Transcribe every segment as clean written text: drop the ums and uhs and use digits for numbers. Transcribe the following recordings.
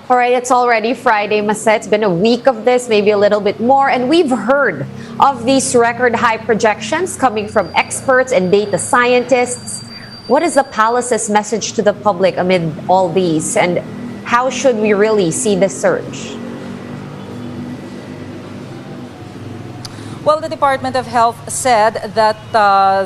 All right, it's already Friday, Masa. It's been a week of this, maybe a little bit more, and we've heard of these record high projections coming from experts and data scientists. What is the palace's message to the public amid all these, and how should we really see this surge? Well, the Department of Health said that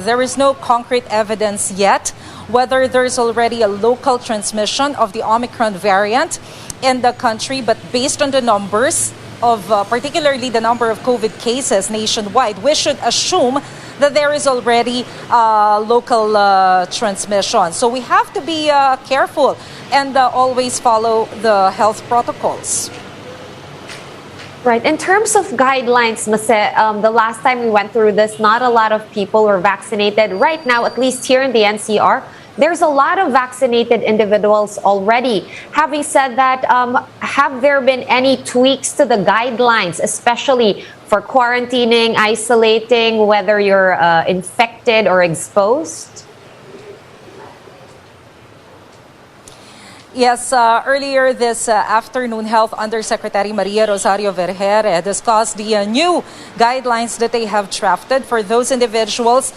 there is no concrete evidence yet whether there's already a local transmission of the Omicron variant in the country, but based on the numbers of particularly the number of COVID cases nationwide, we should assume that there is already local transmission. So we have to be careful and always follow the health protocols. Right. In terms of guidelines, Mase, the last time we went through this, not a lot of people were vaccinated. Right now, at least here in the NCR, there's a lot of vaccinated individuals already. Having said that, have there been any tweaks to the guidelines, especially for quarantining, isolating, whether you're infected or exposed? Yes, earlier this afternoon, Health Undersecretary Maria Rosario Vergere discussed the new guidelines that they have drafted for those individuals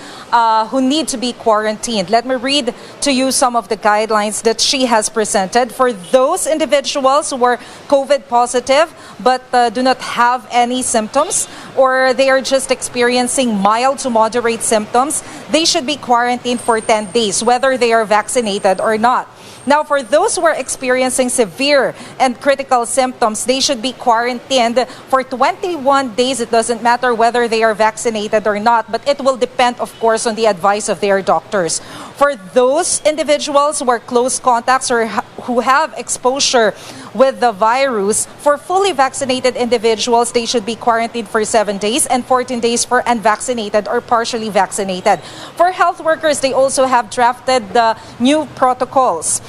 who need to be quarantined. Let me read to you some of the guidelines that she has presented. For those individuals who are COVID positive but do not have any symptoms, or they are just experiencing mild to moderate symptoms, they should be quarantined for 10 days, whether they are vaccinated or not. Now, for those who are experiencing severe and critical symptoms, they should be quarantined for 21 days. It doesn't matter whether they are vaccinated or not, but it will depend, of course, on the advice of their doctors. For those individuals who are close contacts or who have exposure with the virus, for fully vaccinated individuals, they should be quarantined for 7 days and 14 days for unvaccinated or partially vaccinated. For health workers, they also have drafted the new protocols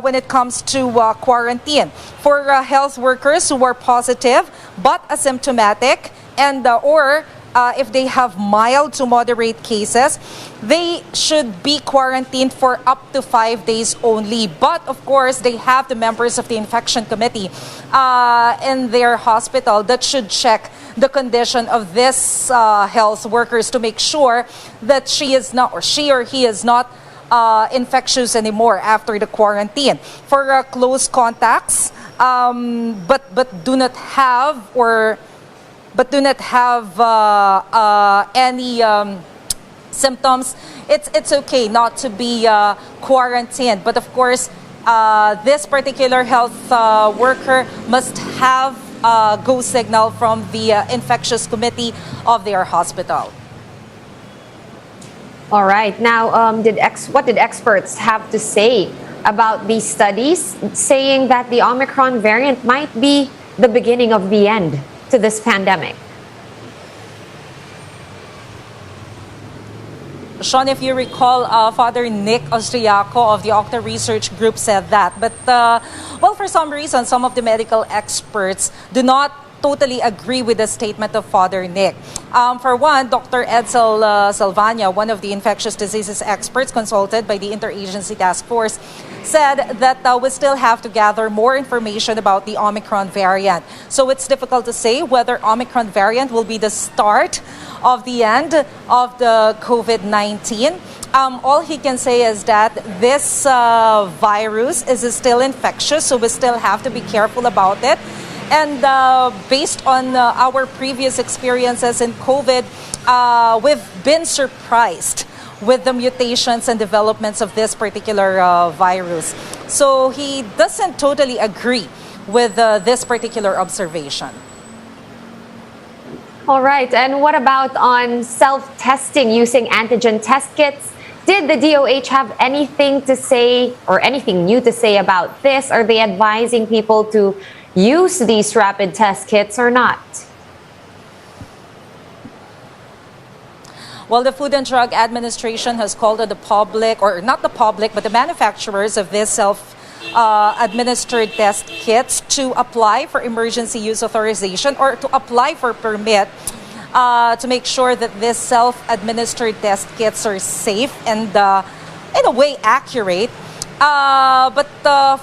when it comes to quarantine. For health workers who are positive but asymptomatic and or if they have mild to moderate cases, they should be quarantined for up to 5 days only. But of course, they have the members of the infection committee in their hospital that should check the condition of this health workers to make sure that she or he is not infectious anymore after the quarantine. For close contacts, but do not have any symptoms, it's okay not to be quarantined. But of course, this particular health worker must have a go signal from the infectious committee of their hospital. All right. Now, what did experts have to say about these studies, saying that the Omicron variant might be the beginning of the end to this pandemic? Sean, if you recall, Father Nick Austriaco of the Octa Research Group said that. But, well, for some reason, some of the medical experts do not totally agree with the statement of Father Nick. For one, Dr. Edsel Salvania, one of the infectious diseases experts consulted by the Interagency Task Force, said that we still have to gather more information about the Omicron variant. So it's difficult to say whether Omicron variant will be the start of the end of the COVID-19. All he can say is that this virus is still infectious, so we still have to be careful about it. And based on our previous experiences in COVID, we've been surprised with the mutations and developments of this particular virus. So he doesn't totally agree with this particular observation. All right. And what about on self-testing using antigen test kits? Did the DOH have anything to say or anything new to say about this? Are they advising people to use these rapid test kits or not? Well, the Food and Drug Administration has called on the public, or not the public, but the manufacturers of this self-administered test kits to apply for emergency use authorization or to apply for permit to make sure that this self-administered test kits are safe and in a way accurate. But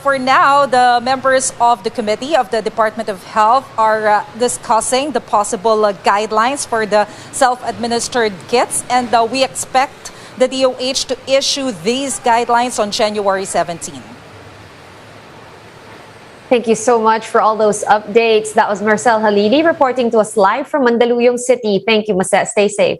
for now, the members of the committee of the Department of Health are discussing the possible guidelines for the self-administered kits, and we expect the DOH to issue these guidelines on January 17. Thank you so much for all those updates. That was Marcel Halili reporting to us live from Mandaluyong City. Thank you, Mase. Stay safe.